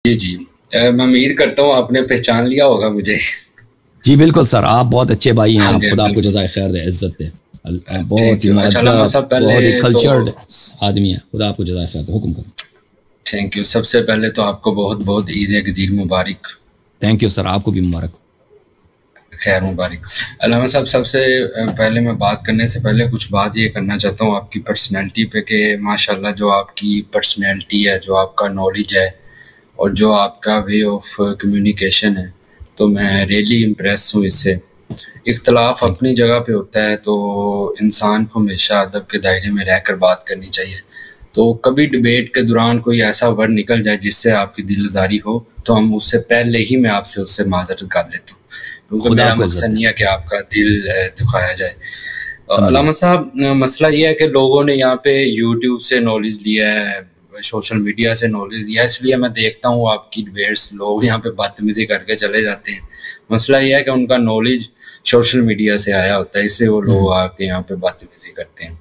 جی جی، میں امید کرتا ہوں آپ نے پہچان لیا ہوگا مجھے۔ جی بالکل سر، آپ بہت اچھے بھائی ہیں، ہاں آپ جی، خدا آپ کو بالکل۔ جزائے خیر دے، عزت دے، تھینک بہت ہی یو۔ اچھا علامہ مؤدب، صاحب، پہلے بہت ہی تو کلچرڈ آدمی ہے، خدا آپ کو جزائے خیر دے، حکم کریں۔ Thank you. سب سے پہلے تو آپ کو بہت بہت عید گدیر مبارک۔ تھینک یو سر، آپ کو بھی مبارک۔ خیر مبارک۔ علامہ صاحب، سب سے پہلے میں بات کرنے سے پہلے کچھ بات یہ کرنا چاہتا ہوں آپ کی پرسنالٹی پہ، کہ ماشاءاللہ جو آپ کی پرسنالٹی ہے، جو آپ کا نالج ہے اور جو آپ کا وے آف کمیونیکیشن ہے، تو میں ریئلی امپریس ہوں اس سے۔ اختلاف اپنی جگہ پہ ہوتا ہے، تو انسان کو ہمیشہ ادب کے دائرے میں رہ کر بات کرنی چاہیے۔ تو کبھی ڈبیٹ کے دوران کوئی ایسا ورڈ نکل جائے جس سے آپ کی دل آزاری ہو، تو ہم اس سے پہلے ہی میں آپ سے اس سے معذرت کر لیتا ہوں، کیونکہ خدا میرا آپ کو مقصد عزت نہیں ہے کہ آپ کا دل دکھایا جائے۔ سمجھ گیا۔ علامہ صاحب، مسئلہ یہ ہے کہ لوگوں نے یہاں پہ یوٹیوب سے نالج لیا ہے، سوشل میڈیا سے نالج لیا ہے، اس لیے میں دیکھتا ہوں آپ کی ڈبیٹس لوگ یہاں پہ بدتمیزی کر کے چلے جاتے ہیں۔ مسئلہ یہ ہے کہ ان کا نالج سوشل میڈیا سے آیا ہوتا ہے، اس لیے وہ لوگ آ کے یہاں پہ بدتمیزی کرتے ہیں۔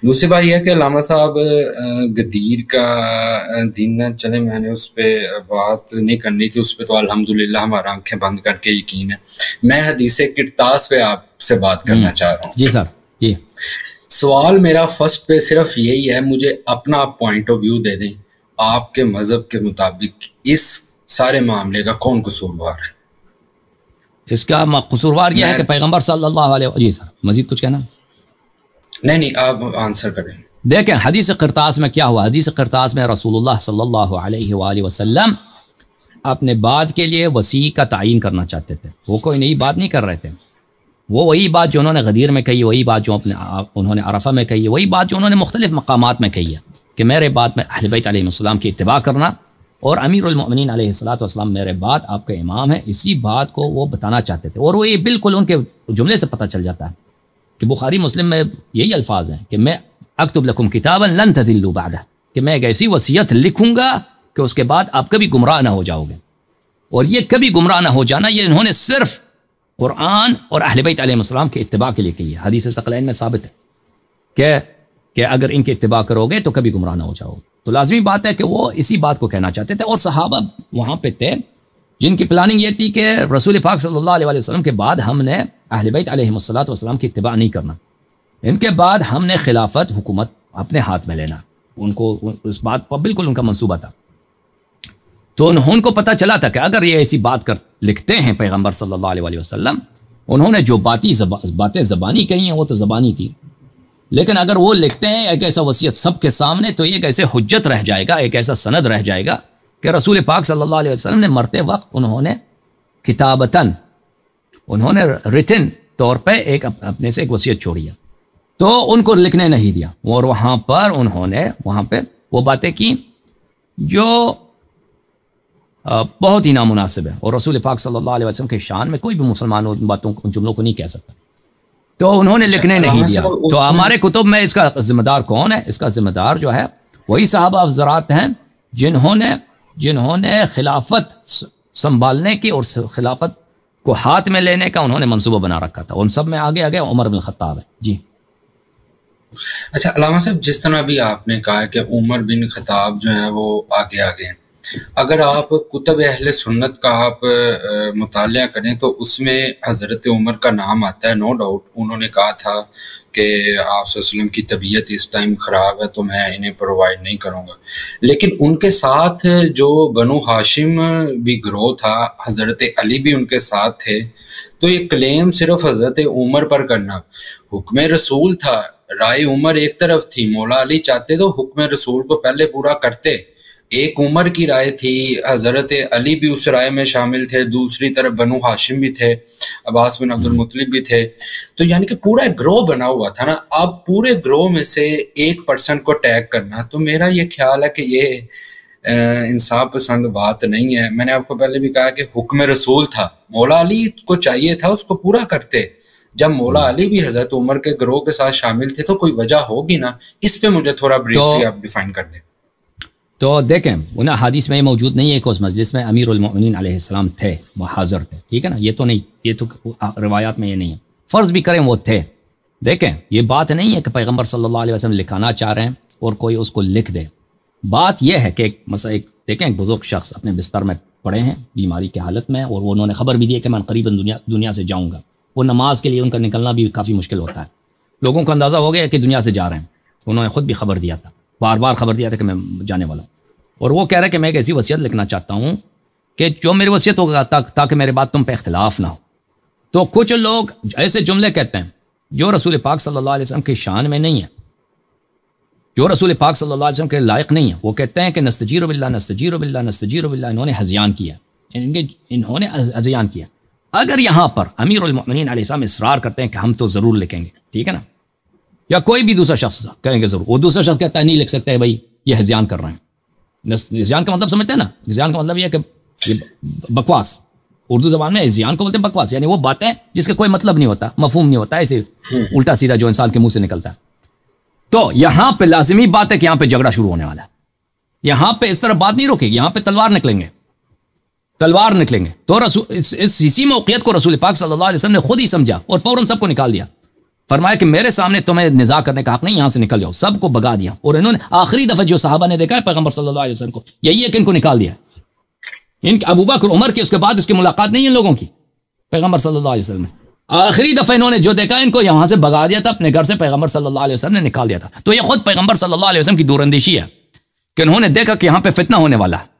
دوسری بات یہ ہے کہ علامہ صاحب، غدیر کا دن نہ چلے، میں نے اس پہ بات نہیں کرنی تھی، اس پہ تو الحمدللہ ہمارا آنکھیں بند کر کے یقین ہے۔ میں حدیث کرتاس پہ آپ سے بات کرنا چاہ رہا ہوں۔ جی سر، جی سوال میرا فرسٹ پہ صرف یہی ہے، مجھے اپنا پوائنٹ آف ویو دے دیں، آپ کے مذہب کے مطابق اس سارے معاملے کا کون قصوروار ہے؟ اس کا قصوروار یہ ہے کہ پیغمبر صلی اللہ علیہ وسلم، جی سر مزید کچھ کہنا؟ نہیں، آپ آنسر کریں۔ دیکھیں حدیث قرطاس میں کیا ہوا، حدیث قرطاس میں رسول اللہ صلی اللہ علیہ وآلہ وسلم اپنے بات کے لیے وسیع کا تعین کرنا چاہتے تھے، وہ کوئی نئی بات نہیں کر رہے تھے، وہ وہی بات جو انہوں نے غدیر میں کہی، وہی بات جو انہوں نے عرفہ میں کہی، وہی بات جو انہوں نے مختلف مقامات میں کہی ہے، کہ میرے بات میں اہل بیت علیہ السلام کی اتباع کرنا، اور امیر المؤمنین علیہ الصلوۃ والسلام میرے بعد آپ کا امام ہے، اسی بات کو وہ بتانا چاہتے تھے۔ اور وہ یہ بالکل ان کے جملے سے پتہ چل جاتا ہے کہ بخاری مسلم میں یہی الفاظ ہیں کہ میں اکتب لکم کتابا لن تضلوا بعدہ، کہ میں ایک ایسی وصیت لکھوں گا کہ اس کے بعد آپ کبھی گمراہ نہ ہو جاؤ گے۔ اور یہ کبھی گمراہ نہ ہو جانا، یہ انہوں نے صرف قرآن اور اہل بیت علیہ السلام کے اتباع کے لیے کہی ہے، حدیث ثقلین میں ثابت ہے کہ اگر ان کے اتباع کرو گے تو کبھی گمراہ نہ ہو جاؤ گے۔ تو لازمی بات ہے کہ وہ اسی بات کو کہنا چاہتے تھے، اور صحابہ وہاں پہ تھے جن کی پلاننگ یہ تھی کہ رسول پاک صلی اللہ علیہ وسلم کے بعد ہم نے اہل بیت علیہ السلام کی اتباع نہیں کرنا، ان کے بعد ہم نے خلافت حکومت اپنے ہاتھ میں لینا، ان کو اس بات پر بالکل ان کا منصوبہ تھا۔ تو ان کو پتہ چلا تھا کہ اگر یہ ایسی بات لکھتے ہیں پیغمبر صلی اللہ علیہ وسلم، انہوں نے جو باتیں زبانی کہی ہیں وہ تو زبانی تھی، لیکن اگر وہ لکھتے ہیں ایک ایسا وصیت سب کے سامنے، تو یہ ایک ایسے حجت رہ جائے گا، ایک ایسا سند رہ جائے گا کہ رسول پاک صلی اللہ علیہ وسلم نے مرتے وقت انہوں نے کتابتاً، انہوں نے ریٹن طور پہ ایک اپنے سے ایک وصیت چھوڑی ہے، تو ان کو لکھنے نہیں دیا، اور وہاں پر انہوں نے وہاں پہ وہ باتیں کی جو بہت ہی نامناسب ہے، اور رسول پاک صلی اللہ علیہ وسلم کے شان میں کوئی بھی مسلمان ان باتوں ان جملوں کو نہیں کہہ سکتا، تو انہوں نے لکھنے نہیں دیا۔ تو ہمارے کتب میں اس کا ذمہ دار کون ہے؟ اس کا ذمہ دار جو ہے وہی صحابہ حضرات ہیں جنہوں نے خلافت سنبھالنے کی اور خلافت کو ہاتھ میں لینے کا انہوں نے منصوبہ بنا رکھا تھا، ان سب میں آگے عمر بن الخطاب ہے۔ جی اچھا علامہ صاحب، جس طرح بھی آپ نے کہا کہ عمر بن خطاب جو ہیں وہ آگے ہیں، اگر آپ کتب اہل سنت کا آپ مطالعہ کریں تو اس میں حضرت عمر کا نام آتا ہے، نو ڈاؤٹ۔ انہوں نے کہا تھا کہ آپ صلی اللہ علیہ وسلم کی طبیعت اس ٹائم خراب ہے تو میں انہیں پرووائڈ نہیں کروں گا، لیکن ان کے ساتھ جو بنو ہاشم بھی گروہ تھا، حضرت علی بھی ان کے ساتھ تھے، تو یہ کلیم صرف حضرت عمر پر کرنا، حکم رسول تھا، رائے عمر ایک طرف تھی، مولا علی چاہتے تو حکم رسول کو پہلے پورا کرتے، ایک عمر کی رائے تھی، حضرت علی بھی اس رائے میں شامل تھے، دوسری طرف بنو ہاشم بھی تھے، عباس بن عبد المطلب بھی تھے، تو یعنی کہ پورا گروہ بنا ہوا تھا نا۔ اب پورے گروہ میں سے ایک پرسن کو ٹیگ کرنا، تو میرا یہ خیال ہے کہ یہ انصاف پسند بات نہیں ہے۔ میں نے آپ کو پہلے بھی کہا کہ حکم رسول تھا، مولا علی کو چاہیے تھا اس کو پورا کرتے، جب مولا علی بھی حضرت عمر کے گروہ کے ساتھ شامل تھے تو کوئی وجہ ہوگی نا۔ اس پہ مجھے تھوڑا بریفلی آپ ڈیفائن کر دیں۔ تو دیکھیں انہیں حدیث میں یہ موجود نہیں ہے کہ اس مجلس میں امیر المؤمنین علیہ السلام تھے، وہ حاضر تھے، ٹھیک ہے نا، یہ تو نہیں، یہ تو روایات میں یہ نہیں ہے، فرض بھی کریں وہ تھے۔ دیکھیں یہ بات نہیں ہے کہ پیغمبر صلی اللہ علیہ وسلم لکھانا چاہ رہے ہیں اور کوئی اس کو لکھ دے، بات یہ ہے کہ مثلا ایک دیکھیں ایک بزرگ شخص اپنے بستر میں پڑے ہیں بیماری کی حالت میں، اور انہوں نے خبر بھی دی کہ میں قریباً دنیا سے جاؤں گا. وہ نماز کے لیے ان کا نکلنا بھی کافی مشکل ہوتا ہے. لوگوں کو اندازہ ہو گیا کہ دنیا سے جا رہے ہیں. انہوں نے خود بھی خبر دیا تھا، بار بار خبر دیا تھا کہ میں جانے والا ہوں. اور وہ کہہ رہے کہ میں ایک ایسی وصیت لکھنا چاہتا ہوں کہ جو میری وصیت ہوگا تاکہ میرے بعد تم پہ اختلاف نہ ہو. تو کچھ لوگ ایسے جملے کہتے ہیں جو رسول پاک صلی اللہ علیہ وسلم کی شان میں نہیں ہے، جو رسول پاک صلی اللہ علیہ وسلم کے لائق نہیں ہے. وہ کہتے ہیں کہ نستجیر باللہ نستجیر باللہ نستجیر باللہ. انہوں نے ہذیان کیا، انہوں نے ہذیان کیا. اگر یہاں پر امیر المؤمنین علیہ السلام اصرار کرتے ہیں کہ ہم تو ضرور لکھیں گے، ٹھیک ہے نا، یا کوئی بھی دوسرا شخص کہیں گے ضرور، وہ دوسرا شخص کہتا ہے نہیں لکھ سکتے بھائی یہ ہذیان کر رہے ہیں. ہذیان کا مطلب سمجھتے ہیں نا؟ ہذیان کا مطلب یہ ہے کہ یہ بکواس. اردو زبان میں ہذیان کو بولتے ہیں بکواس، یعنی وہ باتیں جس کا کوئی مطلب نہیں ہوتا، مفہوم نہیں ہوتا، ایسے الٹا سیدھا جو انسان کے منہ سے نکلتا ہے. تو یہاں پہ لازمی بات ہے کہ یہاں پہ جھگڑا شروع ہونے والا ہے. یہاں پہ اس طرح بات نہیں روکے گی، یہاں پہ تلوار نکلیں گے، تلوار نکلیں گے. تو اسی موقعیت کو رسول پاک صلی اللہ علیہ وسلم نے خود ہی سمجھا اور فوراً سب کو نکال دیا. فرمایا کہ میرے سامنے تمہیں نزاع کرنے کا حق نہیں، یہاں سے نکل جاؤ. سب کو بگا دیا. اور انہوں نے آخری دفعہ جو صحابہ نے دیکھا ہے پیغمبر صلی اللہ علیہ وسلم کو، یہی ہے کہ ان کو نکال دیا. ان کے ابو بکر عمر کے اس کے بعد اس کی ملاقات نہیں ہے ان لوگوں کی پیغمبر صلی اللہ علیہ وسلم نے. آخری دفعہ انہوں نے جو دیکھا ان کو یہاں سے بگا دیا تھا، اپنے گھر سے پیغمبر صلی اللہ علیہ وسلم نے نکال دیا تھا. تو یہ خود پیغمبر صلی اللہ علیہ وسلم کی دور اندیشی ہے کہ انہوں نے دیکھا کہ یہاں پہ فتنہ ہونے والا ہے.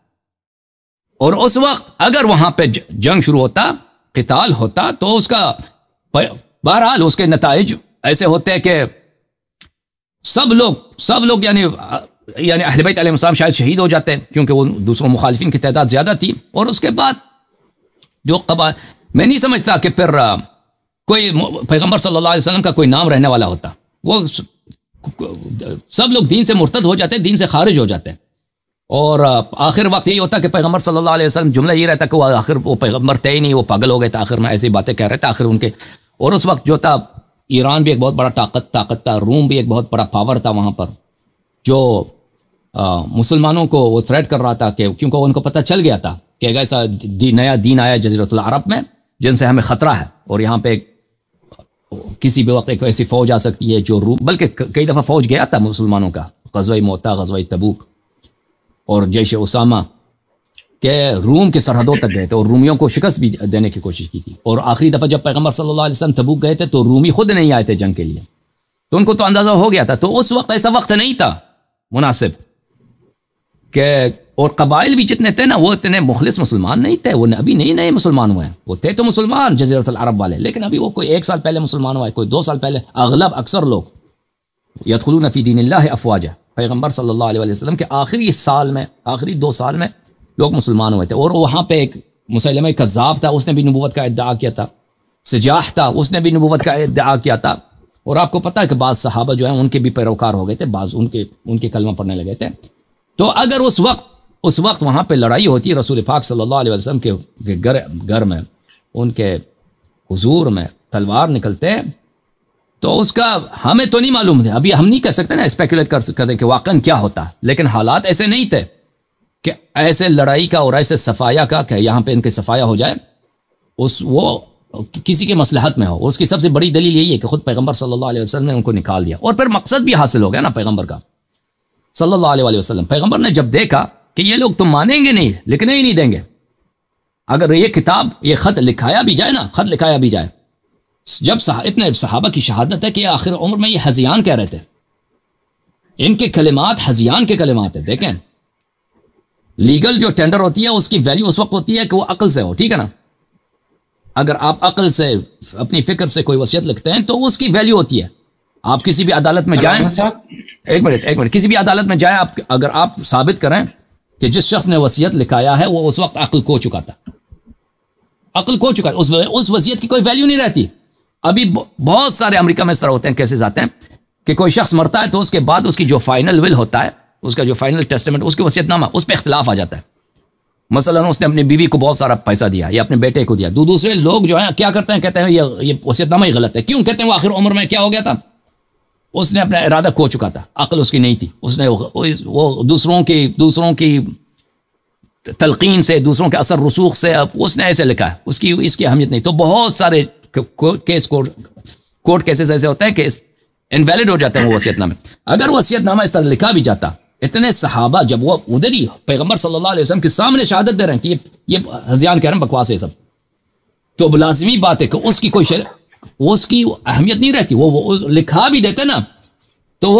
اور اس وقت اگر وہاں پہ جنگ شروع ہوتا، قتال ہوتا، تو اس کا بہرحال اس کے نتائج ایسے ہوتے ہیں کہ سب لوگ یعنی اہل بیت علیہ السلام شاید شہید ہو جاتے ہیں، کیونکہ وہ دوسروں مخالفین کی تعداد زیادہ تھی. اور اس کے بعد جو میں نہیں سمجھتا کہ پھر کوئی پیغمبر صلی اللہ علیہ وسلم کا کوئی نام رہنے والا ہوتا. وہ سب لوگ دین سے مرتد ہو جاتے ہیں، دین سے خارج ہو جاتے ہیں. اور آخر وقت یہی ہوتا کہ پیغمبر صلی اللہ علیہ وسلم جملہ یہ رہتا کہ وہ آخر وہ پیغمبر تھے ہی نہیں، وہ پاگل ہو گئے تھے، آخر میں ایسی باتیں کہہ رہے تھے آخر ان کے. اور اس وقت جو تھا ایران بھی ایک بہت بڑا طاقت تھا، روم بھی ایک بہت بڑا پاور تھا وہاں پر، جو مسلمانوں کو وہ تھریٹ کر رہا تھا کہ کیونکہ ان کو پتہ چل گیا تھا کہ ایسا نیا دین آیا جزیرۃ العرب میں جن سے ہمیں خطرہ ہے. اور یہاں پہ کسی بھی وقت ایک ایسی فوج آ سکتی ہے جو بلکہ کئی دفعہ فوج گیا تھا مسلمانوں کا، غزوہ موتا، غزوہ تبوک اور جیش اسامہ کہ روم کے سرحدوں تک گئے تھے اور رومیوں کو شکست بھی دینے کی کوشش کی تھی. اور آخری دفعہ جب پیغمبر صلی اللہ علیہ وسلم تبوک گئے تھے تو رومی خود نہیں آئے تھے جنگ کے لیے، تو ان کو تو اندازہ ہو گیا تھا. تو اس وقت ایسا وقت نہیں تھا مناسب کہ، اور قبائل بھی جتنے تھے نا وہ اتنے مخلص مسلمان نہیں تھے. وہ ابھی نئے مسلمان ہوئے ہیں، وہ تھے تو مسلمان جزیرۃ العرب والے، لیکن ابھی وہ کوئی 1 سال پہلے مسلمان ہوئے، کوئی 2 سال پہلے. اکثر لوگ یدخلون فی دین اللہ افواجا، پیغمبر صلی اللہ علیہ وسلم کے آخری 2 سال میں لوگ مسلمان ہوئے تھے. اور وہاں پہ ایک مسیلمہ کذاب تھا، اس نے بھی نبوت کا ادعا کیا تھا. سجاح تھا، اس نے بھی نبوت کا ادعا کیا تھا. اور آپ کو پتہ ہے کہ بعض صحابہ جو ہیں ان کے بھی پیروکار ہو گئے تھے، بعض ان کے کلمہ پڑھنے لگے تھے. تو اگر اس وقت وہاں پہ لڑائی ہوتی رسول پاک صلی اللہ علیہ وسلم کے گھر میں، ان کے حضور میں تلوار نکلتے، تو اس کا ہمیں تو نہیں معلوم تھا. ابھی ہم نہیں کر سکتے نا اسپیکولیٹ کر سکتے کہ واقعاً کیا ہوتا، لیکن حالات ایسے نہیں تھے کہ ایسے لڑائی کا اور ایسے صفایا کا کہ یہاں پہ ان کے صفایا ہو جائے، وہ کسی کے مصلحت میں ہو. اور اس کی سب سے بڑی دلیل یہی ہے کہ خود پیغمبر صلی اللہ علیہ وسلم نے ان کو نکال دیا. اور پھر مقصد بھی حاصل ہو گیا نا پیغمبر کا صلی اللہ علیہ وسلم. پیغمبر نے جب دیکھا کہ یہ لوگ تم مانیں گے نہیں، لکھنے ہی نہیں دیں گے، اگر یہ کتاب یہ خط لکھایا بھی جائے جب اتنے صحابہ کی شہادت ہے کہ آخر عمر میں یہ ہذیان کہہ رہے تھے، ان کے کلمات ہذیان کے کلمات ہیں. دیکھیں لیگل جو ٹینڈر ہوتی ہے اس کی ویلیو اس وقت ہوتی ہے کہ وہ عقل سے ہو، ٹھیک ہے نا. اگر آپ عقل سے اپنی فکر سے کوئی وصیت لکھتے ہیں تو اس کی ویلیو ہوتی ہے. آپ کسی بھی عدالت میں جائیں، ایک منٹ کسی بھی عدالت میں جائیں، اگر آپ ثابت کریں کہ جس شخص نے وصیت لکھایا ہے وہ اس وقت عقل کھو چکا تھا، اس وصیت کی کوئی ویلیو نہیں رہتی. ابھی بہت سارے امریکہ میں اس طرح ہوتے ہیں، کیسز آتے ہیں کہ کوئی شخص مرتا ہے تو اس کے بعد اس کی جو فائنل ول ہوتا ہے، اس کا جو فائنل ٹیسٹمنٹ، اس کی وصیت نامہ، اس پہ اختلاف آ جاتا ہے. مثلا اس نے اپنی بیوی کو بہت سارا پیسہ دیا یا اپنے بیٹے کو دیا. دوسرے لوگ جو ہیں کیا کرتے ہیں، کہتے ہیں یہ وصیت نامہ ہی غلط ہے. کیوں کہتے ہیں؟ وہ آخر عمر میں کیا ہو گیا تھا، اس نے اپنا ارادہ کھو چکا تھا، عقل اس کی نہیں تھی. اس نے وہ دوسروں کی تلقین سے، دوسروں کے اثر رسوخ سے اس نے ایسے لکھا ہے، اس کی اہمیت نہیں. تو بہت سارے کیس کورٹ کیسز ایسے ہوتے ہیں کہ انویلڈ ہو جاتے ہیں وہ وصیت نامے. اگر وصیت نامہ اس طرح لکھا بھی جاتا اتنے صحابہ جب وہ ادھر ہی پیغمبر صلی اللہ علیہ وسلم کے سامنے شہادت دے رہے ہیں کہ یہ ہذیان کہہ رہے ہیں بکواس ہے سب، تو لازمی بات ہے کہ اس کی کوئی اس کی اہمیت نہیں رہتی. وہ لکھا بھی دیتے نا تو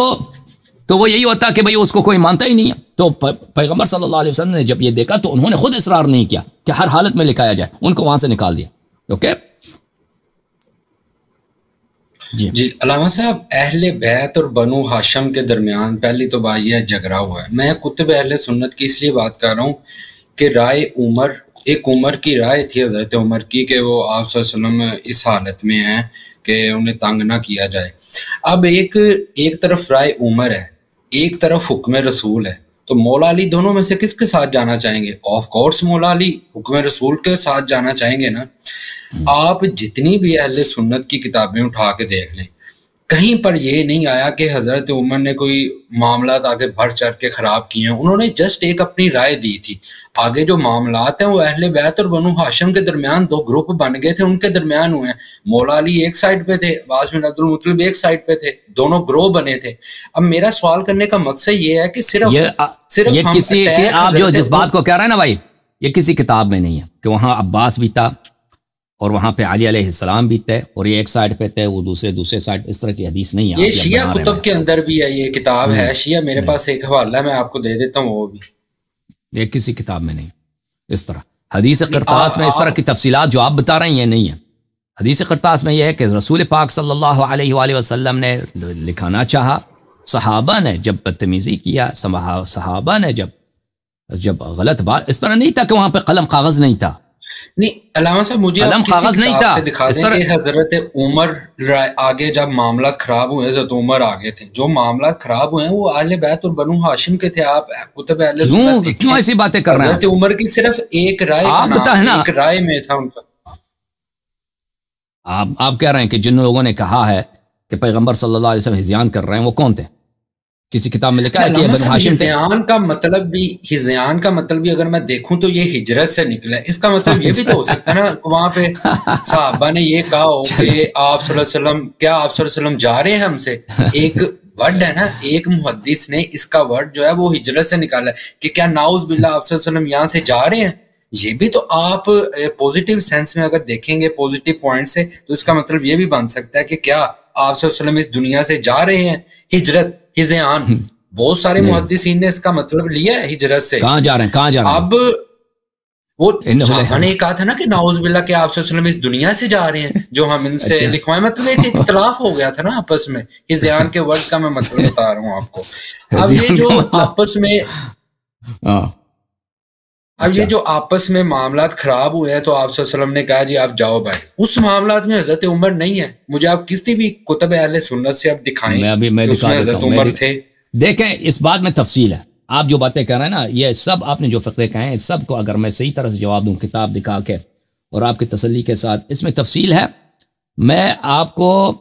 وہ یہی ہوتا کہ بھئی اس کو کوئی مانتا ہی نہیں ہے. تو پیغمبر صلی اللہ علیہ وسلم نے جب یہ دیکھا تو انہوں نے خود اصرار نہیں کیا کہ ہر حالت میں لکھایا جائے، ان کو وہاں سے نکال دیا. اوکے جی علامہ صاحب، اہل بیت اور بنو ہاشم کے درمیان پہلی تو بات یہ جھگڑا ہوا ہے. میں کتب اہل سنت کی اس لیے بات کر رہا ہوں کہ رائے عمر کی رائے تھی، حضرت عمر کی، کہ وہ آپ صلی اللہ علیہ وسلم اس حالت میں ہیں کہ انہیں تنگ نہ کیا جائے. اب ایک طرف رائے عمر ہے، ایک طرف حکم رسول ہے، تو مولا علی دونوں میں سے کس کے ساتھ جانا چاہیں گے؟ آف کورس مولا علی حکم رسول کے ساتھ جانا چاہیں گے نا. آپ جتنی بھی اہل سنت کی کتابیں اٹھا کے دیکھ لیں، کہیں پر یہ نہیں آیا کہ حضرت عمر نے کوئی معاملات آگے بڑھ چڑھ کے خراب کیے ہیں. انہوں نے جسٹ ایک اپنی رائے دی تھی. آگے جو معاملات ہیں وہ اہل بیت اور بنو ہاشم کے درمیان دو گروپ بن گئے تھے، ان کے درمیان ہوئے ہیں. مولا علی ایک سائڈ پہ تھے، عباس بن عبد المطلب ایک سائڈ پہ تھے، دونوں گروہ بنے تھے. اب میرا سوال کرنے کا مقصد یہ ہے کہ صرف یہ کسی آپ جو جس بات کو کہہ رہے ہیں نا بھائی، یہ کسی کتاب میں نہیں ہے کہ وہاں عباس بھی تھا اور وہاں پہ علی علیہ السلام بھی تھے اور یہ ایک سائڈ پہ تھے وہ دوسرے سائڈ. اس طرح کی حدیث نہیں ہے. یہ شیعہ کتب کے اندر بھی ہے، یہ کتاب ہے شیعہ، میرے پاس ایک حوالہ ہے، میں آپ کو دے دیتا ہوں. وہ بھی یہ کسی کتاب میں نہیں. اس طرح حدیث قرطاس میں اس طرح کی تفصیلات جو آپ بتا رہے ہیں یہ نہیں ہے. حدیث قرطاس میں یہ ہے کہ رسول پاک صلی اللہ علیہ وآلہ وسلم نے لکھانا چاہا، صحابہ نے جب بدتمیزی کیا، صحابہ نے جب غلط بات، اس طرح نہیں تھا کہ وہاں پہ قلم کاغذ نہیں تھا. نہیں علامہ صاحب، مجھے قلم کاغذ نہیں تھا. دکھا دیں کہ حضرت عمر آگے جب معاملات خراب ہوئے، حضرت عمر آگے تھے، جو معاملات خراب ہوئے ہیں وہ اہل بیت اور بنو ہاشم کے تھے. آپ کتب اہل سنت کیوں ایسی باتیں کر رہے ہیں؟ حضرت عمر کی صرف ایک رائے، ایک رائے میں تھا ان کا. آپ کہہ رہے ہیں کہ جن لوگوں نے کہا ہے کہ پیغمبر صلی اللہ علیہ وسلم ہذیان کر رہے ہیں وہ کون تھے؟ کسی کتاب میں لکھا ہے کہ بنو ہاشم تھے. ہذیان کا مطلب بھی اگر میں دیکھوں تو یہ ہجرت سے نکلا ہے. اس کا مطلب یہ بھی تو ہو سکتا ہے نا وہاں پہ صحابہ نے یہ کہا ہو کہ آپ صلی اللہ علیہ وسلم، کیا آپ صلی اللہ علیہ وسلم جا رہے ہیں ہم سے؟ ایک ورڈ ہے نا، ایک محدث نے اس کا ورڈ جو ہے وہ ہجرت سے نکالا ہے کہ کیا نعوذ باللہ آپ صلی اللہ علیہ وسلم یہاں سے جا رہے ہیں. یہ بھی تو آپ پوزیٹیو سینس میں اگر دیکھیں گے، پوزیٹیو پوائنٹ سے، تو اس کا مطلب یہ بھی بن سکتا ہے کہ کیا آپ صلی اللہ علیہ وسلم اس دنیا سے جا رہے ہیں. ہجرت، ہذیان، بہت سارے محدثین نے اس کا مطلب لیا ہے ہجرت سے. کہاں جا رہے ہیں؟ اب وہ صحابہ نے کہا تھا نا کہ نعوذ باللہ کہ آپ صلی اللہ علیہ وسلم اس دنیا سے جا رہے ہیں، جو ہم ان سے لکھوائیں. مطلب ایک اختلاف ہو گیا تھا نا آپس میں. ہذیان کے ورڈ کا میں مطلب بتا رہا ہوں آپ کو. اب یہ جو آپس میں معاملات خراب ہوئے ہیں تو آپ صلی اللہ علیہ وسلم نے کہا جی آپ جاؤ بھائی. اس معاملات میں حضرت عمر نہیں ہے. مجھے آپ کسی بھی کتب اہل سنت سے آپ دکھائیں اس میں حضرت عمر تھے. دیکھیں اس بات میں تفصیل ہے. آپ جو باتیں کر رہے ہیں نا، یہ سب آپ نے جو فقرے کہے ہیں، سب کو اگر میں صحیح طرح سے جواب دوں کتاب دکھا کے اور آپ کی تسلی کے ساتھ، اس میں تفصیل ہے. میں آپ کو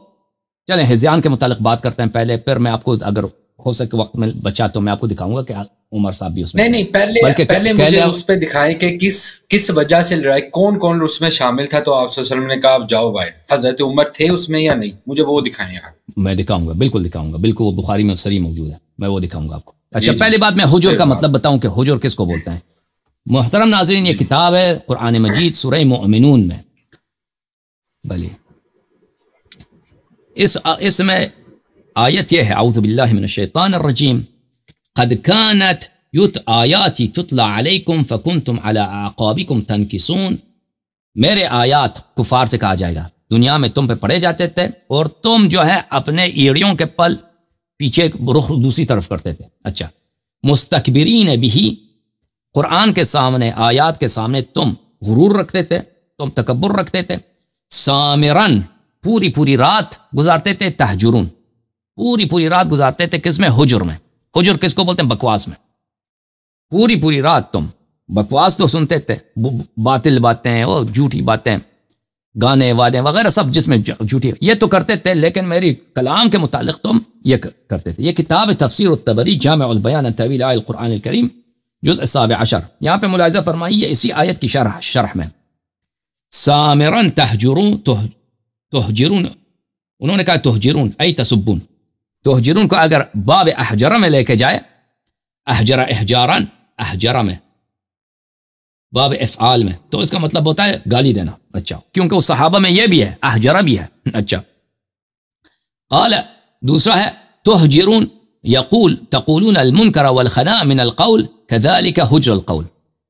چلیں ہذیان کے متعلق بات کرتے ہیں پہلے، پھر میں آپ کو اگر ہو سکے وقت میں بچا تو میں آپ کو دکھاؤں گا کہ عمر صاحب بھی اس میں نہیں پہلے مجھے اس پہ دکھائیں کہ کس وجہ سے لڑائی، کون اس میں شامل تھا. تو آپ صلی اللہ علیہ وسلم نے کہا آپ جاؤ بھائی. حضرت عمر تھے اس میں یا نہیں؟ مجھے وہ دکھائیں آپ. میں دکھاؤں گا، بالکل دکھاؤں گا، بالکل وہ بخاری میں صریح موجود ہے، میں وہ دکھاؤں گا آپ کو. اچھا پہلی بات میں حجر کا مطلب بتاؤں کہ حجر کس کو بولتے ہیں. محترم ناظرین، یہ کتاب ہے قرآن مجید سورہ مؤمنون میں. بلی اس میں آیت یہ ہے، اعوذ باللہ من الشیطان الرجیم، قد كانت آیاتی تتلا علیکم فکنتم علی اعقابکم تنکسون. میرے آیات کفار سے کہا جائے گا دنیا میں تم پہ پڑھے جاتے تھے اور تم جو ہے اپنے ایڑیوں کے پل پیچھے رخ دوسری طرف کرتے تھے. اچھا، مستکبرین بھی، قرآن کے سامنے، آیات کے سامنے تم غرور رکھتے تھے، تم تکبر رکھتے تھے. سامرن، پوری رات گزارتے تھے. تہجرون، پوری رات گزارتے تھے کس میں؟ حجر میں. حجر کس کو بولتے ہیں؟ بکواس میں. پوری رات تم بکواس تو سنتے تھے، باطل باتیں اور جھوٹی باتیں، گانے وانے وغیرہ سب جس میں جھوٹی، یہ تو کرتے تھے، لیکن میری کلام کے متعلق تم یہ کرتے تھے. یہ کتاب تفسیر الطبری جامع البیان عن تأویل آیات القرآن الکریم، جزء 17. یہاں پہ ملاحظہ فرمائیے اسی آیت کی شرح میں، سامرن تہجرون، انہوں نے کہا تہجرون ای تسبون. تہجرون کو اگر باب احجر میں لے کے جائے احجر احجارن، احجر میں باب افعال میں، تو اس کا مطلب ہوتا ہے گالی دینا. اچھا، کیونکہ اس صحابہ میں یہ بھی ہے، احجر بھی ہے. اچھا، قال دوسرا ہے تہجرون یقول تقولون المنکر والخناء من القول كذلك حجر القول.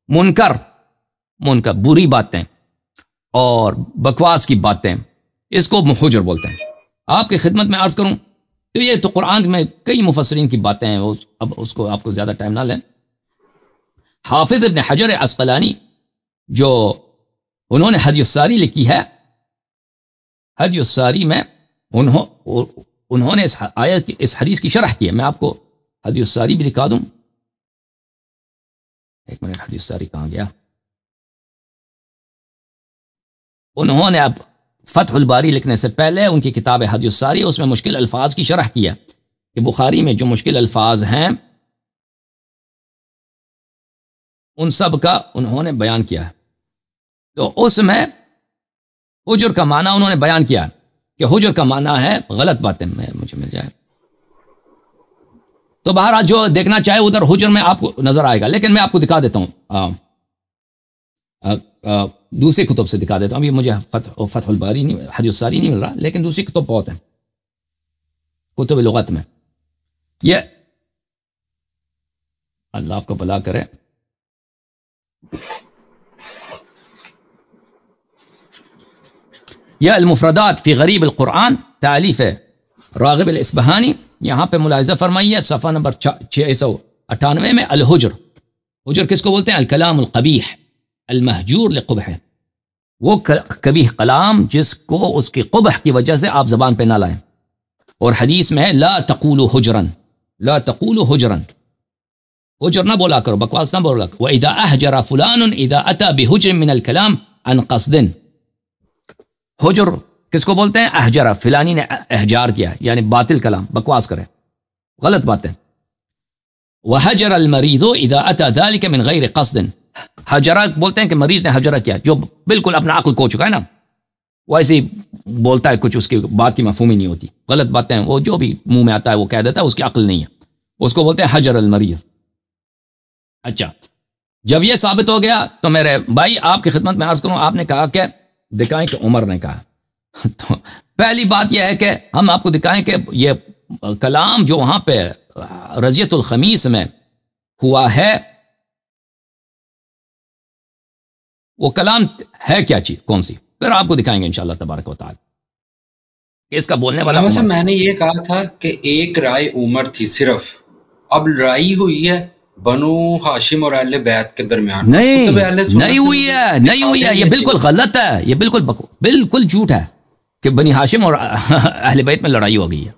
منکر بری باتیں اور بکواس کی باتیں، اس کو حجر بولتے ہیں. آپ کی خدمت میں عرض کروں تو یہ تو قرآن میں کئی مفسرین کی باتیں ہیں، اب اس کو آپ کو زیادہ ٹائم نہ لیں. حافظ ابن حجر عسقلانی جو انہوں نے ہدی الساری لکھی ہے، ہدی الساری میں انہوں نے اس آیت کی، اس حدیث کی شرح کی ہے. میں آپ کو ہدی الساری بھی دکھا دوں. ایک منٹ، ہدی الساری کہاں گیا؟ انہوں نے اب فتح الباری لکھنے سے پہلے ان کی کتاب ہدی الساری، اس میں مشکل الفاظ کی شرح کی ہے کہ بخاری میں جو مشکل الفاظ ہیں ان سب کا انہوں نے بیان کیا ہے. تو اس میں حجر کا معنی انہوں نے بیان کیا کہ حجر کا معنی ہے غلط باتیں. مجھے مل جائے تو بہرحال جو دیکھنا چاہے ادھر حجر میں آپ کو نظر آئے گا، لیکن میں آپ کو دکھا دیتا ہوں، دوسری کتب سے دکھا دیتا ہوں. ابھی مجھے فتح الباری نہیں، حدیث الساری نہیں مل رہا، لیکن دوسری کتب بہت ہیں کتب لغت میں. یہ اللہ آپ کو بھلا کرے. یہ المفردات فی غریب القرآن، تالیف راغب الاسبہانی. یہاں پہ ملاحظہ فرمائیے صفحہ نمبر 698 میں الحجر. حجر کس کو بولتے ہیں؟ الکلام القبیح المہجور لقبح، وہ قبیح کلام جس کو اس کی قبح کی وجہ سے آپ زبان پہ نہ لائیں. اور حدیث میں ہے لا تقولوا حجرا، لا تقولوا حجرا، حجر نہ بولا کرو، بکواس نہ بولا کرو. وَإِذَا أَحْجَرَ فُلَانٌ إِذَا أَتَى بِحُجْرٍ مِّنَ الْكَلَامِ عَنْ قَصْدٍ. حجر کس کو بولتے ہیں؟ احجر، فلانی نے احجار کیا ہے، یعنی باطل کلام، بکواس کرے، غلط باتیں. وَحَجَرَ الْمَرِيضُ إِذَا أَتَى ذَلِكَ مِنْ غَيْرِ قَصْدٍ. حجرہ بولتے ہیں کہ مریض نے حجرہ کیا، جو بالکل اپنا عقل کھو چکا ہے نا، وہ ایسے بولتا ہے، کچھ اس کی بات کی مفہوم ہی نہیں ہوتی، غلط باتیں وہ جو بھی منہ میں آتا ہے وہ کہہ دیتا ہے، اس کی عقل نہیں ہے، اس کو بولتے ہیں حجر المریض. اچھا، جب یہ ثابت ہو گیا تو میرے بھائی آپ کی خدمت میں عرض کروں، آپ نے کہا کہ دکھائیں کہ عمر نے کہا. تو پہلی بات یہ ہے کہ ہم آپ کو دکھائیں کہ یہ کلام جو وہاں پہ رضیت الخمیس میں ہوا ہے، وہ کلام ہے کیا چیز، کون سی، پھر آپ کو دکھائیں گے انشاءاللہ تبارک و تعالی. اس کا بولنے والا میں نے یہ کہا تھا کہ ایک رائے عمر تھی صرف، اب لڑائی ہوئی ہے بنو ہاشم اور اہل بیت کے درمیان. نہیں ہوئی ہے، یہ بالکل غلط ہے، یہ بالکل جھوٹ ہے کہ بنی ہاشم اور اہل بیت میں لڑائی ہو گئی ہے.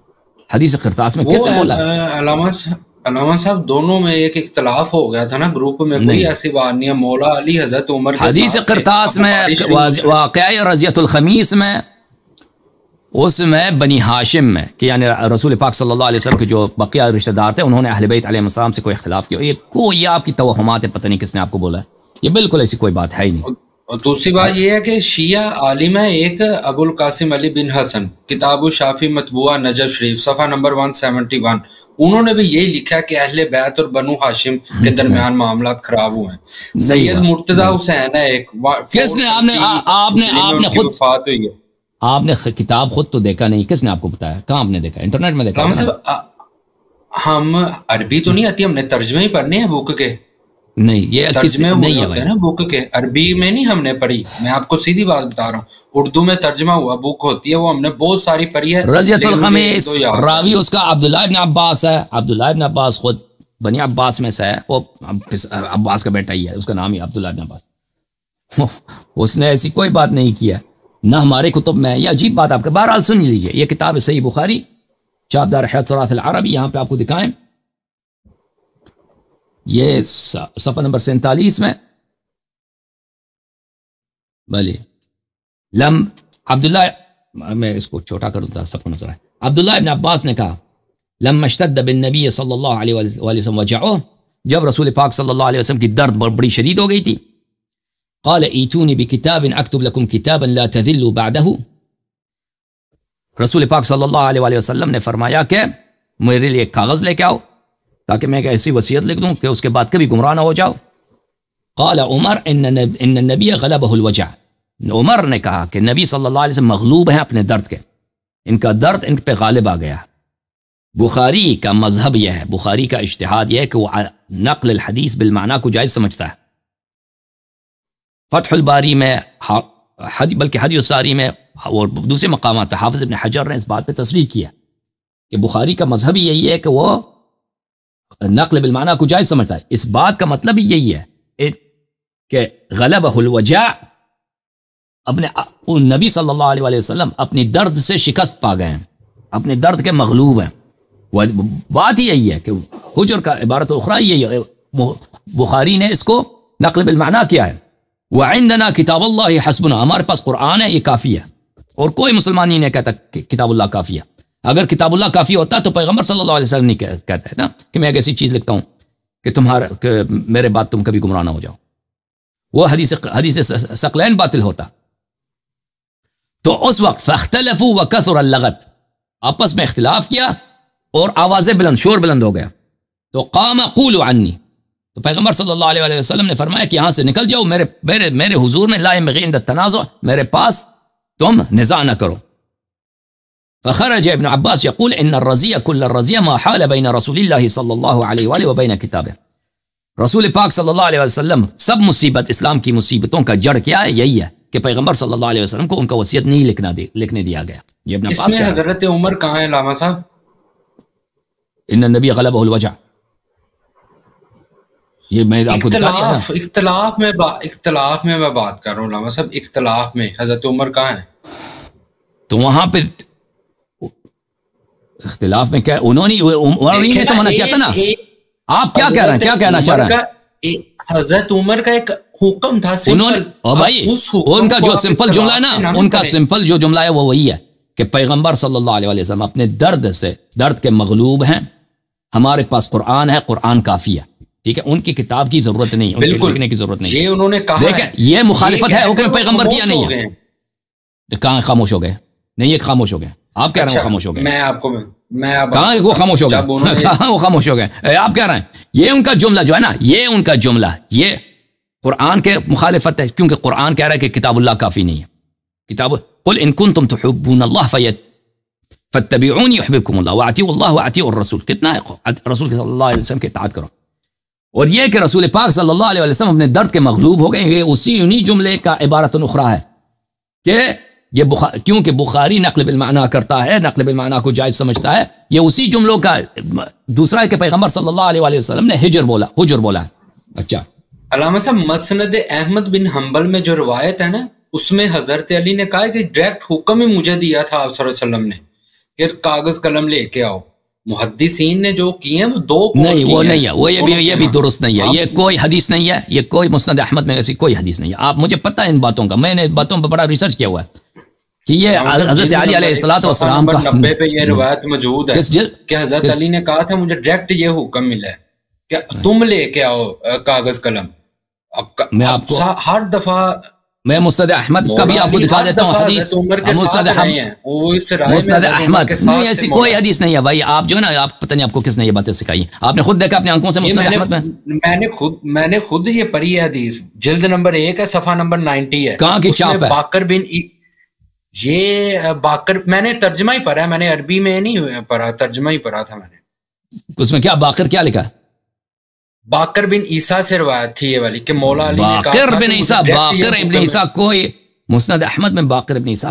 حدیث قرطاس میں کس نے بولا؟ علامہ صاحب دونوں میں ایک اختلاف ہو گیا تھا نا گروپ میں، کوئی ایسی بات نہیں ہے. مولا علی حضرت عمر حدیث قرطاس میں واقعہ رضیت الخمیس میں، اس میں بنی ہاشم میں کہ یعنی رسول پاک صلی اللہ علیہ وسلم کے جو بقیہ رشتہ دار تھے، انہوں نے اہل بیت علیہ السلام سے کوئی اختلاف کیا. یہ آپ کی توہمات ہے، پتہ نہیں کس نے آپ کو بولا ہے، یہ بالکل ایسی کوئی بات ہے ہی نہیں. اور دوسری بات یہ ہے کہ شیعہ عالم ہے ایک ابو القاسم علی بن حسن، کتاب الشافی مطبوعہ نجف شریف صفحہ نمبر 171، انہوں نے بھی یہی لکھا کہ اہل بیت اور بنو ہاشم کے درمیان معاملات خراب ہوئے ہیں. سید مرتضی حسین ہے ایک، کس نے آپ نے خود وفات ہوئی ہے. آپ نے کتاب خود تو دیکھا نہیں، کس نے آپ کو بتایا؟ کہاں آپ نے دیکھا؟ انٹرنیٹ میں دیکھا. ہم عربی تو نہیں آتی، ہم نے ترجمے ہی پڑھنے ہیں بک کے. نہیں، یہ ترجمے ہوتے ہیں نا بک کے، عربی میں نہیں ہم نے پڑھی. میں آپ کو سیدھی بات بتا رہا ہوں، اردو میں ترجمہ ہوا بک ہوتی ہے، وہ ہم نے بہت ساری پڑھی ہے. رضیت الخمیس راوی اس کا عبداللہ ابن عباس ہے. عبداللہ ابن عباس خود بنی عباس میں سے ہے، وہ عباس کا بیٹا ہی ہے، اس کا نام ہی عبداللہ ابن عباس. اس نے ایسی کوئی بات نہیں کیا، نہ ہمارے کتب میں. یہ عجیب بات آپ کے بہرحال سن لیجیے. یہ کتاب صحیح بخاری، چاپدار حیات التراث العربی، یہاں پہ آپ کو دکھائیں، یہ صفحہ نمبر 47 میں. بھلے عبداللہ، میں اس کو چھوٹا کروں تھا سب کو نظر آئے. عبداللہ ابن عباس نے کہا لما اشتد بالنبی صلی اللہ علیہ وسلم وجعہ، جب رسول پاک صلی اللہ علیہ وسلم کی درد بڑی شدید ہو گئی تھی، قال ایتونی بکتاب اکتب لکم کتابا لا تذلوا بعدہ، رسول پاک صلی اللہ علیہ وسلم نے فرمایا کہ میرے لیے ایک کاغذ لے کے آؤ تاکہ میں ایک ایسی وصیت لکھ دوں کہ اس کے بعد کبھی گمراہ نہ ہو جاؤ. قال عمر ان النبی غلبہ الوجع. عمر نے کہا کہ نبی صلی اللہ علیہ وسلم مغلوب ہیں اپنے درد کے، ان کا درد ان پہ غالب آ گیا. بخاری کا مذہب یہ ہے، بخاری کا اجتہاد یہ ہے کہ وہ نقل الحدیث بالمعنی کو جائز سمجھتا ہے. فتح الباری میں بلکہ حدیث الساری میں اور دوسرے مقامات پہ حافظ ابن حجر نے اس بات پہ تصریح کیا کہ بخاری کا مذہب یہی ہے کہ وہ نقل بالمعنی کو جائز سمجھتا ہے. اس بات کا مطلب یہی ہے کہ غلبہ الوجع، اپنے نبی صلی اللہ علیہ وسلم اپنی درد سے شکست پا گئے ہیں، اپنے درد کے مغلوب ہیں. بات ہی یہی ہے کہ حجر کا عبارت اخری یہی ہے. بخاری نے اس کو نقل بالمعنی کیا ہے. وعندنا کتاب اللہ حسبنا، ہمارے پاس قرآن ہے، یہ کافی ہے. اور کوئی مسلمان ہی نہیں کہتا کہ کتاب اللہ کافی ہے. اگر کتاب اللہ کافی ہوتا تو پیغمبر صلی اللہ علیہ وسلم نہیں کہتا ہے نا کہ میں ایک ایسی چیز لکھتا ہوں کہ میرے بعد تم کبھی گمراہ نہ ہو جاؤ. وہ حدیث ثقلین باطل ہوتا. تو اس وقت فاختلفوا وکثر اللغط، آپس میں اختلاف کیا اور آوازیں بلند، شور بلند ہو گیا. تو قام قولوا عنی، تو پیغمبر صلی اللہ علیہ وسلم نے فرمایا کہ یہاں سے نکل جاؤ، میرے حضور میں لا ينبغي عند التنازع، میرے پاس تم نزاع نہ کرو. فخرج ابن عباس يقول ان الرزي كل الرزي ما حال بين رسول الله صلی اللہ علیہ وآلہ وبین کتابه. رسول پاک صلی اللہ علیہ وسلم سب مصیبت، اسلام کی مصیبتوں کا جڑ کیا ہے؟ یہی ہے کہ پیغمبر صلی اللہ علیہ وسلم کو ان کا وصیت نہیں لکھنے دیا گیا. یہ ابن عباس اس میں حضرت عمر کہاں ہے علامہ صاحب؟ ان النبی غلبہ الوجع، یہ میں آپ کو اختلاف میں میں بات کر رہا ہوں علامہ صاحب. اختلاف میں حضرت عمر کہاں ہے؟ تو وہاں پہ اختلاف میں کیا انہوں نے تو منع کیا تھا نا. آپ کیا کہہ رہے ہیں، کیا کہنا چاہ رہے ہیں؟ حضرت عمر کا ایک حکم تھا انہوں نے بھائی ان کا جو سمپل جملہ ہے نا، ان کا سمپل جو جملہ ہے وہ وہی ہے کہ پیغمبر صلی اللہ علیہ وسلم اپنے درد کے مغلوب ہیں، ہمارے پاس قرآن ہے، قرآن کافی ہے. ٹھیک ہے، ان کی کتاب کی ضرورت نہیں، ان کے لکھنے کی ضرورت نہیں. یہ انہوں نے کہا دیکھیں یہ مخالفت ہے حکم پیغمبر کی یا نہیں ہے؟ کہاں خاموش ہو گئے؟ نہیں، یہ خاموش ہو گئے. آپ کہہ رہے ہیں وہ خاموش ہو گئے. کہاں وہ خاموش ہو گئے؟ کہاں وہ خاموش ہو گئے؟ آپ کہہ رہے ہیں یہ ان کا جملہ جو ہے نا، یہ ان کا جملہ یہ قرآن کے مخالفت ہے، کیونکہ قرآن کہہ رہا ہے کہ کتاب اللہ کافی نہیں ہے. کتاب قل ان کنتم تحبون اللہ فاتبعونی یحببکم اللہ واطیعوا اللہ واطیعوا الرسول. کتنا ہے رسول صلی اللہ علیہ وسلم کی اطاعت کرو. اور یہ کہ رسول پاک صلی اللہ علیہ وسلم اپنے درد کے مغلوب ہو گئے، یہ انہی جملے کا عبارت اخرى ہے کہ یہ کیونکہ بخاری نقل بالمعنی کرتا ہے، نقل بالمعنی کو جائز سمجھتا ہے، یہ اسی جملوں کا دوسرا ہے کہ پیغمبر صلی اللہ علیہ وسلم نے حجر بولا. اچھا علامہ صاحب، مسند احمد بن حنبل میں جو روایت ہے نا، اس میں حضرت علی نے کہا کہ ڈائریکٹ حکم ہی مجھے دیا تھا آپ صلی اللہ علیہ وسلم نے کہ کاغذ قلم لے کے آؤ. محدثین نے جو کیے ہیں وہ دو نہیں، وہ نہیں ہے، وہ یہ بھی درست نہیں ہے. یہ کوئی حدیث نہیں ہے، یہ کوئی مسند احمد میں ایسی کوئی حدیث نہیں ہے. آپ مجھے پتہ ہے ان باتوں کا، میں نے باتوں پہ بڑا ریسرچ کیا ہوا ہے کہ یہ حضرت علی علیہ السلام کا 90 پہ یہ روایت موجود ہے کہ حضرت علی نے کہا تھا مجھے ڈائریکٹ یہ حکم ملا ہے کہ تم لے کے آؤ کاغذ قلم. میں آپ کو ہر دفعہ میں مستد احمد کا بھی آپ کو دکھا دیتا ہوں حدیث. مستد احمد نہیں، ایسی کوئی حدیث نہیں ہے بھائی. آپ جو ہے نا، آپ پتہ نہیں آپ کو کس نے یہ باتیں سکھائی. آپ نے خود دیکھا اپنی آنکھوں سے مستد احمد میں نے خود یہ پڑھی ہے حدیث، جلد نمبر 1 ہے، صفحہ نمبر 90 ہے. کہاں کی چھاپ ہے؟ باقر بن یہ باقر، میں نے ترجمہ ہی پڑھا ہے، میں نے عربی میں نہیں پڑھا، ترجمہ ہی پڑھا تھا میں نے. اس میں کیا باقر کیا لکھا؟ باقر بن عیسیٰ سے روایت تھی یہ والی کہ مولا علی نے کہا باقر بن عیسیٰ. باقر ابن عیسیٰ کوئی مسند احمد میں باقر ابن عیسیٰ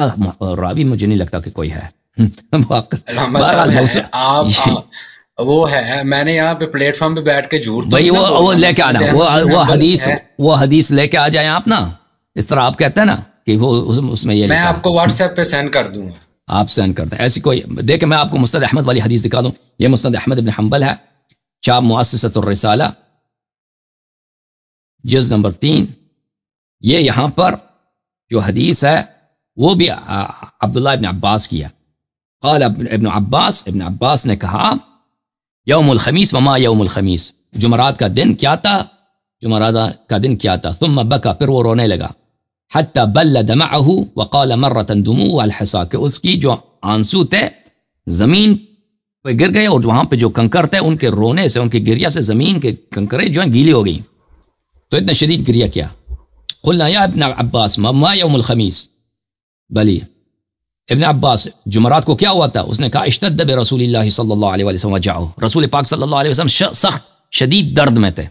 راوی مجھے نہیں لگتا کہ کوئی ہے. وہ ہے، میں نے یہاں پہ پلیٹ فارم پہ بیٹھ کے جھوٹ بھائی وہ لے کے آنا، وہ حدیث لے کے آ جائیں آپ نا. اس طرح آپ کہتے ہیں نا کہ وہ اس میں یہ میں آپ کو واٹس ایپ پہ سینڈ کر دوں گا، آپ سینڈ کر دیں. ایسی کوئی دیکھیں میں آپ کو مسند احمد والی حدیث دکھا دوں. یہ مسند احمد ابن حنبل ہے، چاپ مؤسسۃ الرسالہ، جز نمبر 3. یہ یہاں پر جو حدیث ہے وہ بھی عبداللہ ابن عباس کی ہے. قال ابن عباس نے کہا یوم الخمیس وما یوم الخمیس، جمعرات کا دن کیا تھا. ثم بکا، پھر وہ رونے لگا. حتی بل دمعہ وقال مرة دموع الحصا، کہ اس کی جو آنسو تھے زمین پہ گر گئے اور وہاں پہ جو کنکر تھے ان کے رونے سے، ان کی گریا سے زمین کے کنکریں جو ہیں گیلی ہو گئی. تو اتنا شدید گریا کیا. قلنا یا ابن عباس ما یوم الخمیس، بلی ابن عباس جمعرات کو کیا ہوا تھا؟ اس نے کہا اشتد برسول اللہ صلی اللہ علیہ وسلم وجعہ، رسول پاک صلی اللہ علیہ وسلم سخت شدید درد میں تھے،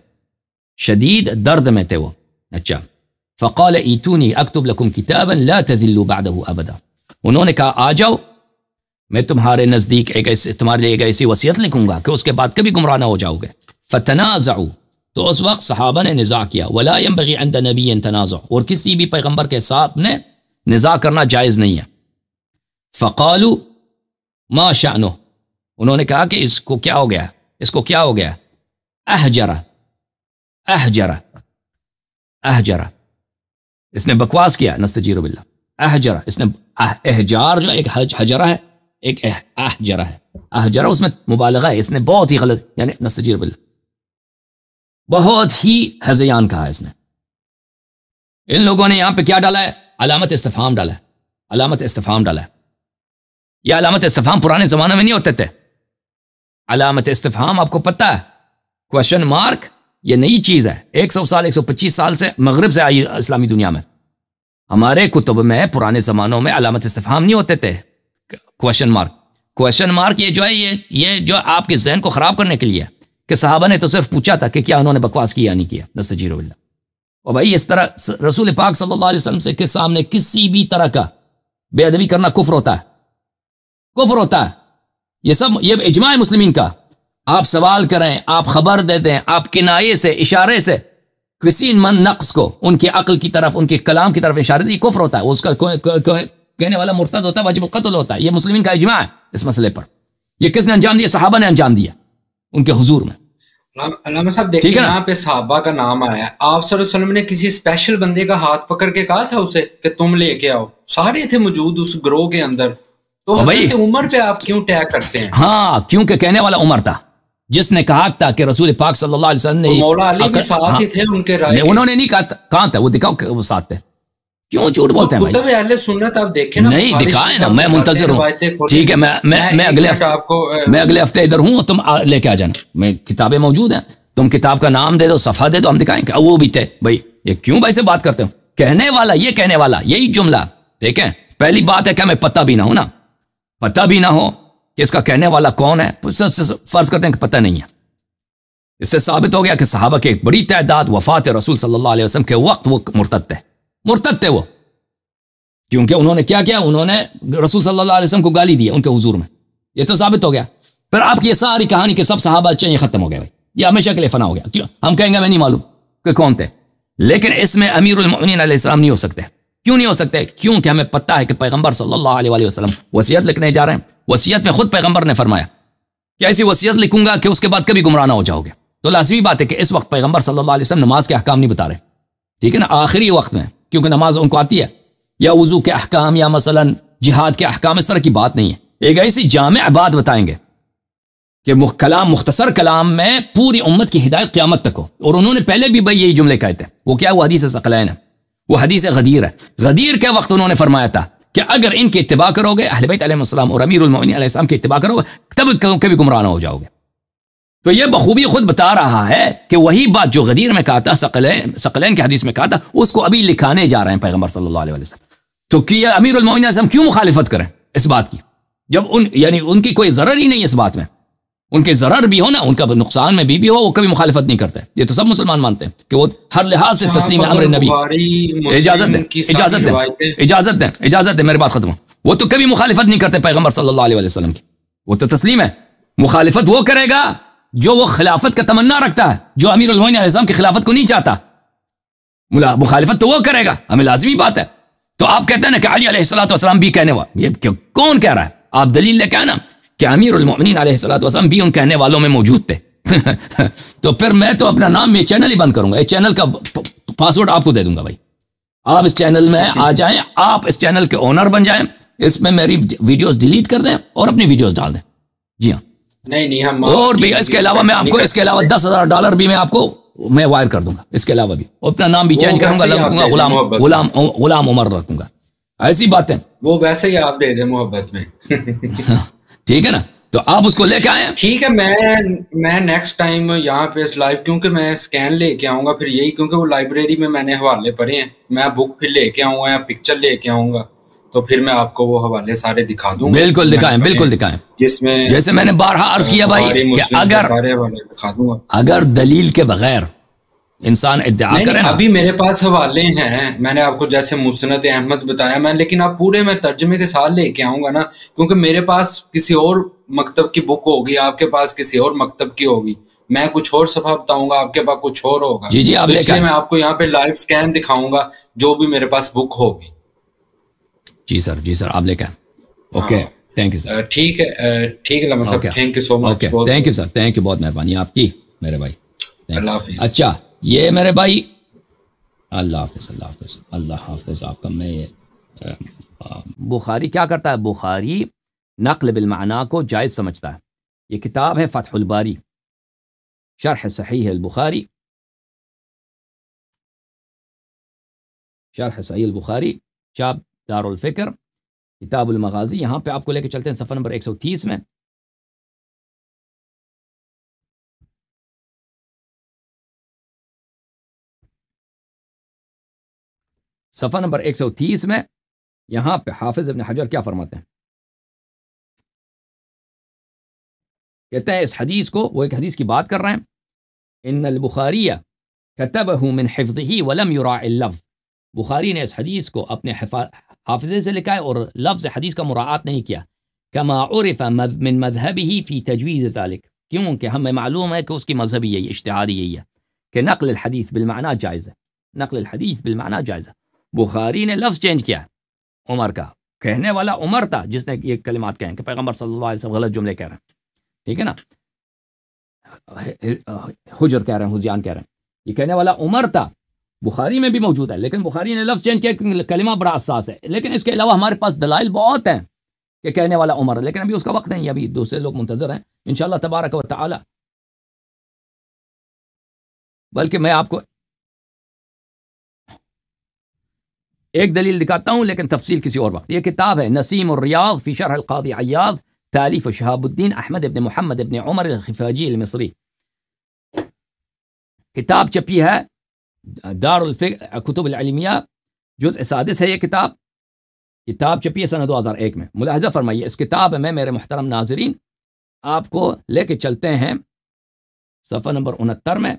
شدید درد میں تھے وہ. اچھا. فقال ایتونی اکتب لکم کتابا لا تذلوا بعدہ ابدا، انہوں نے کہا آ جاؤ میں تمہارے نزدیک تمہارے لیے ایک ایسی وصیت لکھوں گا کہ اس کے بعد کبھی گمراہ نہ ہو جاؤ گے. فتنازعوا، تو اس وقت صحابہ نے نزاع کیا. ولا ينبغي عند نبی تنازع، اور کسی بھی پیغمبر کے ساتھ نے نزاع کرنا جائز نہیں ہے. فقالوا ما شأنه، انہوں نے کہا کہ اس کو کیا ہو گیا، اس کو کیا ہو گیا. احجر، اس نے بکواس کیا. نستجیر باللہ. احجر، اس نے احجار جو ایک حجرہ ہے ایک احجرہ ہے. احجرہ اس میں مبالغہ ہے، اس نے بہت ہی غلط، یعنی نستجیر باللہ بہت ہی ہذیان کہا اس نے. ان لوگوں نے یہاں پہ کیا ڈالا ہے؟ علامت استفہام ڈالا ہے. علامت استفہام ڈالا ہے. یہ علامت استفہام پرانے زمانے میں نہیں ہوتے تھے. علامت استفہام آپ کو پتہ ہے، کوشچن مارک یہ نئی چیز ہے. 100 سال 125 سال سے مغرب سے آئی اسلامی دنیا میں. ہمارے کتب میں پرانے زمانوں میں علامت استفہام نہیں ہوتے تھے. کوشچن مارک یہ جو ہے یہ جو آپ کے ذہن کو خراب کرنے کے لیے، کہ صحابہ نے تو صرف پوچھا تھا کہ کیا انہوں نے بکواس کیا یا نہیں کیا. نستجیر باللہ. اور بھائی اس طرح رسول پاک صلی اللہ علیہ وسلم سے کے سامنے کسی بھی طرح کا بے ادبی کرنا کفر ہوتا ہے، کفر ہوتا ہے. یہ اجماع مسلمین کا. آپ سوال کریں، آپ خبر دے دیں، آپ کنایے سے اشارے سے کسی نقص کو ان کی عقل کی طرف، ان کے کلام کی طرف اشارے دیں، یہ کفر ہوتا ہے. اس کا کہنے والا مرتد ہوتا ہے، واجب القتل ہوتا ہے. یہ مسلمین کا اجماع ہے اس مسئلے پر. یہ کس نے انجام دیا؟ صحابہ نے انجام دیا ان کے حضور میں. علامہ صاحب دیکھیں یہاں پہ صحابہ کا نام آیا ہے. آپ صلی اللہ علیہ وسلم نے کسی اسپیشل بندے کا ہاتھ پکڑ کے کہا تھا اسے کہ تم لے کے آؤ؟ سارے تھے موجود اس گروہ کے اندر. تو حضرت عمر پہ آپ کیوں ٹیگ کرتے ہیں؟ ہاں، کیونکہ کہنے والا عمر تھا جس نے کہا تھا کہ رسول پاک صلی اللہ علیہ وسلم نے، مولا علی بھی ساتھ ہی تھے ان کے رائے. انہوں نے نہیں کہا. کہاں تھا وہ؟ دکھاؤ کہ وہ ساتھ تھے. کیوں جھوٹ بولتے ہیں بھائی؟ کتب اہل سنت آپ دیکھیں نا. نہیں دکھائیں نا، میں منتظر ہوں. ٹھیک ہے، میں اگلے ہفتے ادھر ہوں، تم لے کے آ جانا. میں کتابیں موجود ہیں، تم کتاب کا نام دے دو، صفحہ دے دو، ہم دکھائیں کہ وہ بھی تھے. بھائی یہ کیوں بھائی سے بات کرتے ہو؟ کہنے والا، یہ کہنے والا، یہی جملہ دیکھیں. پہلی بات ہے کہ ہمیں پتہ بھی نہ ہو نا، پتہ بھی نہ ہو کہ اس کا کہنے والا کون ہے. فرض کرتے ہیں کہ پتہ نہیں ہے. اس سے ثابت ہو گیا کہ صحابہ کی ایک بڑی تعداد وفات رسول صلی اللہ علیہ وسلم کے وقت وہ مرتد تھے وہ. کیونکہ انہوں نے کیا کیا؟ انہوں نے رسول صلی اللہ علیہ وسلم کو گالی دی ان کے حضور میں. یہ تو ثابت ہو گیا. پھر آپ کی یہ ساری کہانی کہ سب صحابہ اچھے، یہ ختم ہو گیا بھائی، یہ ہمیشہ کے لیے فنا ہو گیا. کیوں ہم کہیں گے میں نہیں معلوم کہ کون تھے. لیکن اس میں امیر المؤمنین علیہ السلام نہیں ہو سکتے. کیوں نہیں ہو سکتے؟ کیونکہ ہمیں پتہ ہے کہ پیغمبر صلی اللہ علیہ وسلم وصیت لکھنے جا رہے ہیں. وصیت میں خود پیغمبر نے فرمایا کہ ایسی وصیت لکھوں گا کہ اس کے بعد کبھی گمراہ نہ ہو جاؤ گے. تو لازمی بات ہے کہ اس وقت پیغمبر صلی اللہ علیہ وسلم نماز کے احکام نہیں بتا رہے. ٹھیک ہے نا، آخری وقت میں، کیونکہ نماز ان کو آتی ہے، یا وضو کے احکام، یا مثلا جہاد کے احکام، اس طرح کی بات نہیں ہے. ایک ایسی جامع بات بتائیں گے کہ کلام، مختصر کلام میں پوری امت کی ہدایت قیامت تک ہو. اور انہوں نے پہلے بھی بھائی یہی جملے کہتے ہیں. وہ کیا؟ وہ حدیث ثقلین ہے، وہ حدیث غدیر ہے. غدیر کے وقت انہوں نے فرمایا تھا کہ اگر ان کی اتباع کرو گے، اہل بیت علیہ السلام اور امیر المؤمنین علیہ السلام کی اتباع کرو گے، تب کبھی گمراہ نہ ہو جاؤ گے. تو یہ بخوبی خود بتا رہا ہے کہ وہی بات جو غدیر میں کہا تھا، ثقلین کے حدیث میں کہا تھا، اس کو ابھی لکھانے جا رہے ہیں پیغمبر صلی اللہ علیہ وسلم. تو کیا امیر المؤمنین علیہ السلام کیوں مخالفت کریں اس بات کی، جب یعنی ان کی کوئی ضرر ہی نہیں ہے اس بات میں. ان کے ضرر بھی ہو نا، ان کا نقصان میں بھی ہو، وہ کبھی مخالفت نہیں کرتے. یہ تو سب مسلمان مانتے ہیں کہ وہ ہر لحاظ سے تسلیم امر نبی. اجازت دیں میری بات ختم ہو. وہ تو کبھی مخالفت نہیں کرتے پیغمبر صلی اللہ علیہ وسلم کی. وہ تو تسلیم ہے. مخالفت وہ کرے گا جو وہ خلافت کا تمنا رکھتا ہے، جو امیر المؤمنین علیہ السلام کی خلافت کو نہیں چاہتا. مخالفت تو وہ کرے گا، ہمیں لازمی بات ہے. تو آپ کہتے ہیں نا کہ علی علیہ السلام بھی کہنے والا، یہ کون کہہ رہا ہے؟ آپ دلیل لے کے آنا کہ امیر المؤمنین علیہ السلام بھی ان کہنے والوں میں موجود تھے. تو پھر میں تو اپنا نام، یہ چینل ہی بند کروں گا. یہ چینل کا پاسورڈ آپ کو دے دوں گا بھائی. آپ اس چینل میں آ جائیں، آپ اس چینل کے اونر بن جائیں، اس میں میری ویڈیوز ڈیلیٹ کر دیں اور اپنی ویڈیوز ڈال دیں. جی ہاں، نہیں ہم اور بھی اس کے علاوہ میں آپ کو اس کے علاوہ $10,000 بھی میں آپ کو میں وائر کر دوں گا. اس کے علاوہ بھی اپنا نام بھی چینج کروں گا، غلام عمر رکھوں گا. ایسی باتیں وہ ویسے ہی آپ دے دیں محبت میں. ٹھیک ہے نا. تو آپ اس کو لے کے آئے. ٹھیک ہے، میں نیکسٹ ٹائم یہاں پہ لائیو، کیونکہ میں اسکین لے کے آؤں گا پھر یہی، کیونکہ وہ لائبریری میں نے حوالے پڑھے ہیں، میں بک پھر لے کے آؤں گا یا پکچر لے کے آؤں گا تو پھر میں آپ کو وہ حوالے سارے دکھا دوں گا. بالکل دکھائیں، بالکل دکھائیں. جس میں جیسے میں نے بارہا عرض کیا بھائی کہ اگر سارے حوالے دکھا دوں گا. اگر دلیل کے بغیر انسان ادعا کرے نا. ابھی میرے پاس حوالے ہیں، میں نے آپ کو جیسے مسند احمد بتایا میں، لیکن اب پورے میں ترجمے کے ساتھ لے کے آؤں گا نا، کیونکہ میرے پاس کسی اور مکتب کی بک ہوگی، آپ کے پاس کسی اور مکتب کی ہوگی، میں کچھ اور صفحہ بتاؤں گا، آپ کے پاس کچھ اور ہوگا. جی آپ اس لیے میں آپ کو یہاں پہ لائیو سکین دکھاؤں گا جو بھی میرے پاس بک ہوگی. جی سر آپ لے کے آئیں. Okay thank you sir. ٹھیک ہے لمحہ صاحب، thank you so much. Thank you sir, thank you, بہت مہربانی آپ کی میرے بھائی. اللہ حافظ. اچھا یہ میرے بھائی، اللہ حافظ، اللہ حافظ، اللہ حافظ آپ کا. میں بخاری کیا کرتا ہے؟ بخاری نقل بالمعنی کو جائز سمجھتا ہے. یہ کتاب ہے فتح الباری، شرح صحیح البخاری، شرح صحیح البخاری، چاپ دار الفکر، کتاب المغازی. یہاں پہ آپ کو لے کے چلتے ہیں صفحہ نمبر 130 میں. صفحہ نمبر 130 میں یہاں پہ حافظ ابن حجر کیا فرماتے ہیں؟ کہتے ہیں اس حدیث کو، وہ ایک حدیث کی بات کر رہے ہیں، ان البخاری كتبه من حفظه ولم يراعي اللفظ. بخاری نے اس حدیث کو اپنے حافظے سے لکھا ہے اور لفظ حدیث کا مراعات نہیں کیا. كما عرف من مذهبه في تجويز ذلك، کیونکہ ہمیں معلوم ہے کہ اس کی مذہبی یہی اجتہادی یہی ہے کہ نقل الحدیث بالمعنی جائز ہے، نقل الحدیث بالمعنی جائز ہے. بخاری نے لفظ چینج کیا عمر کا، کہنے والا عمر تھا جس نے یہ کلمات کہیں کہ پیغمبر صلی اللہ علیہ وسلم غلط جملے کہہ رہے ہیں. ٹھیک ہے نا، حجر کہہ رہے ہیں، حزیان کہہ رہے ہیں، یہ کہنے والا عمر تھا. بخاری میں بھی موجود ہے، لیکن بخاری نے لفظ چینج کیا، کلمہ بڑا حساس ہے. لیکن اس کے علاوہ ہمارے پاس دلائل بہت ہیں کہ کہنے والا عمر، لیکن ابھی اس کا وقت نہیں، ابھی دوسرے لوگ منتظر ہیں انشاءاللہ تبارک و تعالی. بلکہ میں آپ کو ایک دلیل دکھاتا ہوں، لیکن تفصیل کسی اور وقت. یہ کتاب ہے نسیم الریاض فی شرح القاضی عیاض، تالیف شہاب الدین احمد ابن محمد ابن عمر الخفاجی المصری. کتاب چھپی ہے دار الکتب العلمیہ، جزء سادس ہے یہ کتاب چھپی ہے سنہ 2001 میں. ملاحظہ فرمائیے اس کتاب میں میرے محترم ناظرین آپ کو لے کے چلتے ہیں صفحہ نمبر 69 میں،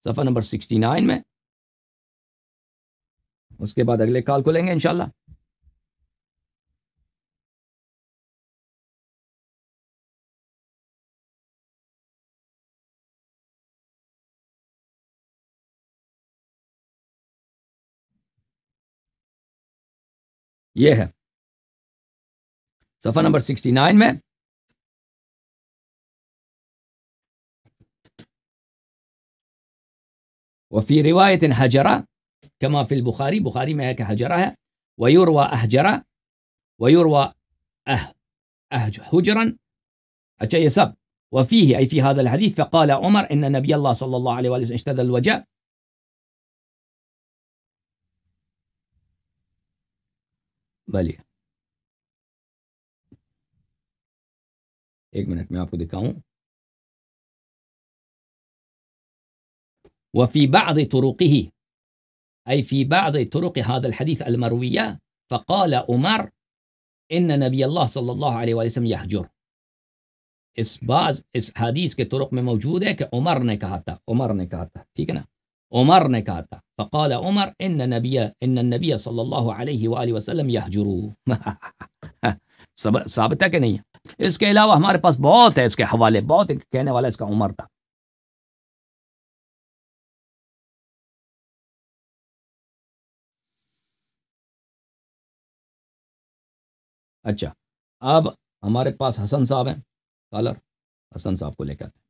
صفحہ نمبر 69 میں. اس کے بعد اگلے کال کو لیں گے انشاءاللہ. یہ ہے صفحہ نمبر 69 میں. وفی روایت حجرہ کما فی البخاری، بخاری میں ہے کہ حجرہ ہے. ویروى احجرہ، ویروى حجرا. اچھا یہ سب. وفیہ ای فی هذا الحدیث فقال عمر ان نبی اللہ صلی اللہ علیہ وسلم اشتد الوجع. بلی ایک منٹ میں آپ کو دکھاؤں. وفي بعض طرقه أي في بعض طرق هذا الحديث المروية فقال عمر إن نبي الله صلى الله عليه وسلم يهجر. اس حدیث کے طرق میں موجود ہے کہ عمر نے کہا تھا، ٹھیک ہے نا، عمر نے کہا تھا. فقال عمر ان النبي صلی اللہ علیہ وآلہ وسلم يهجر. ثابت ہے کہ نہیں؟ اس کے علاوہ ہمارے پاس بہت ہے اس کے حوالے، بہت کہنے والا اس کا عمر تھا. اچھا اب ہمارے پاس حسن صاحب ہیں کالر، حسن صاحب کو لے کے آتے ہیں.